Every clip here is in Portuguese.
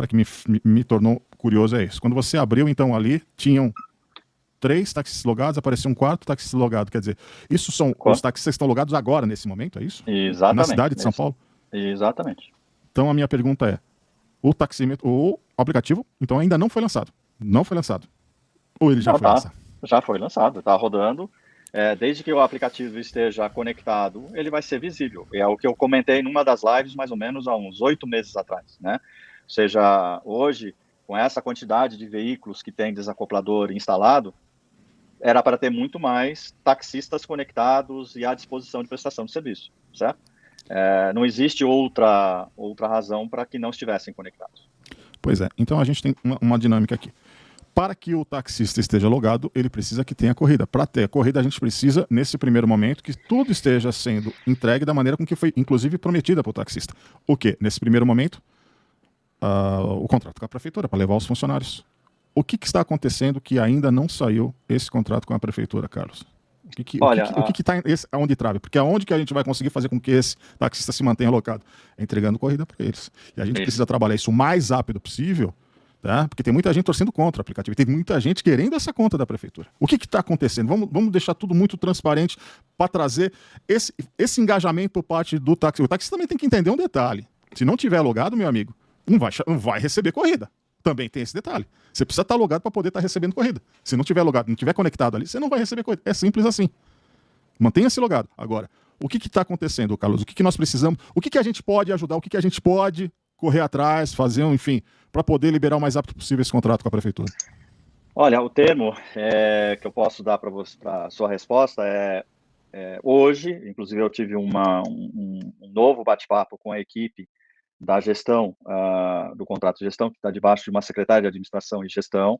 agora que me tornou curioso é isso. Quando você abriu, então, ali, tinham 3 taxistas logados, apareceu um 4º taxista logado. Quer dizer, isso são os taxistas que estão logados agora, nesse momento, é isso? Exatamente. Na cidade de São Paulo? Exatamente. Então, a minha pergunta é, o taxímetro, o aplicativo, então, ainda não foi lançado? Não foi lançado? Ou ele já foi lançado? Já foi lançado, está rodando. Desde que o aplicativo esteja conectado, ele vai ser visível. É o que eu comentei numa das lives, mais ou menos há uns 8 meses atrás, né? Ou seja, hoje, com essa quantidade de veículos que tem desacoplador instalado, era para ter muito mais taxistas conectados e à disposição de prestação de serviço, certo? Não existe outra razão para que não estivessem conectados. Pois é, então a gente tem uma dinâmica aqui. Para que o taxista esteja logado, ele precisa que tenha corrida. Para ter a corrida, a gente precisa, nesse primeiro momento, que tudo esteja sendo entregue da maneira com que foi, inclusive, prometida para o taxista. O quê? Nesse primeiro momento, o contrato com a prefeitura, para levar os funcionários. O que está acontecendo que ainda não saiu esse contrato com a prefeitura, Carlos? O que está aonde trave? Porque aonde que a gente vai conseguir fazer com que esse taxista se mantenha alocado? É entregando corrida para eles. E a gente precisa trabalhar isso o mais rápido possível, tá? Porque tem muita gente torcendo contra o aplicativo, tem muita gente querendo essa conta da prefeitura. O que está acontecendo? Vamos deixar tudo muito transparente para trazer esse engajamento por parte do taxista. O taxista também tem que entender um detalhe. Se não tiver logado, meu amigo, não vai receber corrida. Também tem esse detalhe. Você precisa estar logado para poder estar recebendo corrida. Se não tiver logado, não tiver conectado ali, você não vai receber corrida. É simples assim. Mantenha-se logado. Agora, o que está acontecendo, Carlos? O que nós precisamos? O que a gente pode ajudar? O que a gente pode correr atrás, fazer, enfim, para poder liberar o mais rápido possível esse contrato com a prefeitura? Olha, o termo que eu posso dar para a sua resposta hoje, inclusive eu tive um novo bate-papo com a equipe da gestão, do contrato de gestão, que está debaixo de uma secretária de administração e gestão,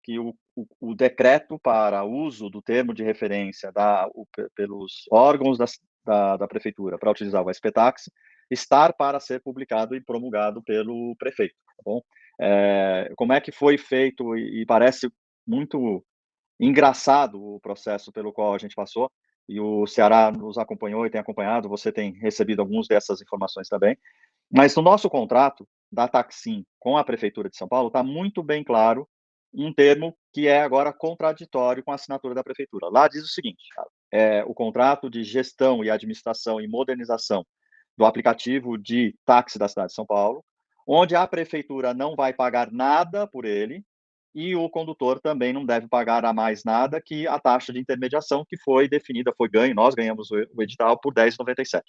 que o decreto para uso do termo de referência pelos órgãos da prefeitura para utilizar o SPTax estar para ser publicado e promulgado pelo prefeito, tá bom? Como é que foi feito, e parece muito engraçado o processo pelo qual a gente passou, e o Ceará nos acompanhou e tem acompanhado, você tem recebido algumas dessas informações também, mas no nosso contrato da Taxim com a Prefeitura de São Paulo está muito bem claro um termo que é agora contraditório com a assinatura da Prefeitura. Lá diz o seguinte, o contrato de gestão e administração e modernização do aplicativo de táxi da cidade de São Paulo, onde a Prefeitura não vai pagar nada por ele e o condutor também não deve pagar a mais nada que a taxa de intermediação que foi definida, nós ganhamos o edital por R$ 10,97.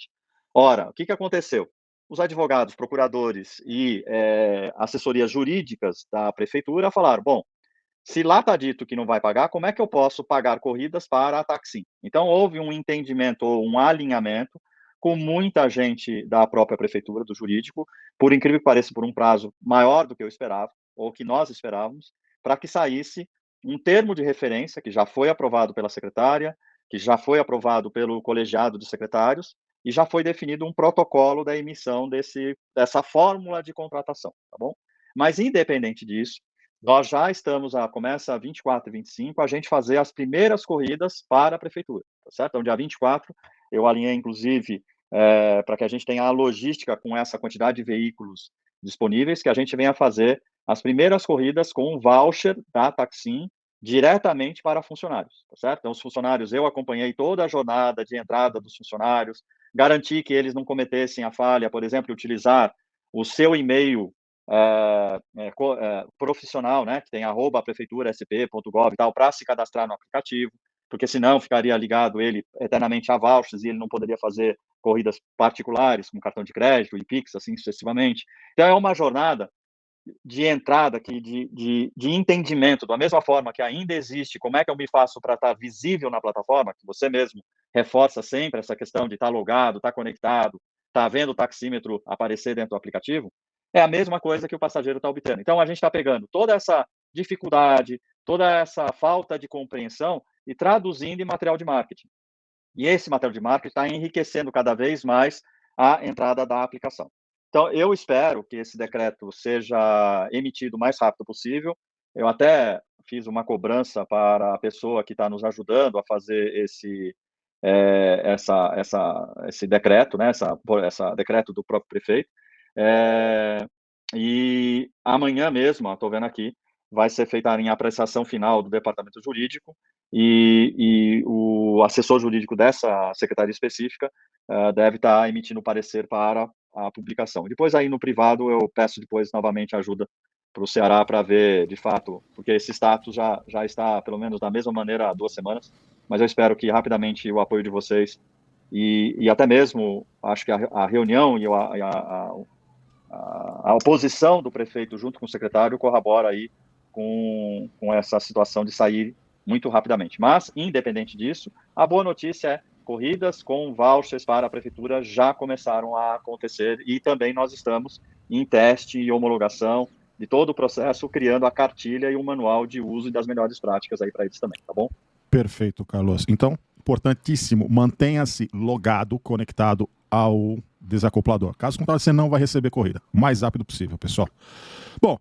Ora, o que aconteceu? Os advogados, procuradores e assessorias jurídicas da prefeitura falaram, bom, se lá está dito que não vai pagar, como é que eu posso pagar corridas para a Taxim? Então, houve um entendimento ou um alinhamento com muita gente da própria prefeitura, do jurídico, por incrível que pareça, por um prazo maior do que eu esperava, ou que nós esperávamos, para que saísse um termo de referência, que já foi aprovado pela secretária, que já foi aprovado pelo colegiado de secretários, e já foi definido um protocolo da emissão dessa fórmula de contratação, tá bom? Mas, independente disso, nós já estamos, começa 24 e 25, a gente fazer as primeiras corridas para a prefeitura, tá certo? Então, dia 24, eu alinhei, inclusive, para que a gente tenha a logística com essa quantidade de veículos disponíveis, que a gente venha fazer as primeiras corridas com um voucher da Taxim diretamente para funcionários, tá certo? Então, os funcionários, eu acompanhei toda a jornada de entrada dos funcionários, garanti que eles não cometessem a falha, por exemplo, utilizar o seu e-mail profissional, né, que tem @prefeituras.sp.gov e tal, para se cadastrar no aplicativo, porque senão ficaria ligado ele eternamente a vouchers e ele não poderia fazer corridas particulares, com cartão de crédito e Pix, assim sucessivamente. Então, é uma jornada de entrada aqui, de entendimento, da mesma forma que ainda existe, como é que eu me faço para estar visível na plataforma, que você mesmo reforça sempre essa questão de estar logado, estar conectado, estar vendo o taxímetro aparecer dentro do aplicativo, é a mesma coisa que o passageiro está obtendo. Então, a gente está pegando toda essa dificuldade, toda essa falta de compreensão e traduzindo em material de marketing. E esse material de marketing está enriquecendo cada vez mais a entrada da aplicação. Então, eu espero que esse decreto seja emitido o mais rápido possível. Eu até fiz uma cobrança para a pessoa que está nos ajudando a fazer esse decreto, né, essa decreto do próprio prefeito, E amanhã mesmo, estou vendo aqui, vai ser feita a apreciação final do departamento jurídico e o assessor jurídico dessa secretaria específica deve estar emitindo parecer para a publicação. Depois aí no privado eu peço depois novamente ajuda para o Ceará para ver de fato, porque esse status já está pelo menos da mesma maneira há 2 semanas, mas eu espero que rapidamente o apoio de vocês e até mesmo acho que a reunião e a oposição do prefeito junto com o secretário corrobora aí com essa situação de sair muito rapidamente. Mas, independente disso, a boa notícia é corridas com vouchers para a prefeitura já começaram a acontecer e também nós estamos em teste e homologação de todo o processo, criando a cartilha e o manual de uso e das melhores práticas aí para eles também, tá bom? Perfeito, Carlos. Então, importantíssimo, mantenha-se logado, conectado ao desacoplador. Caso contrário, você não vai receber corrida. O mais rápido possível, pessoal. Bom,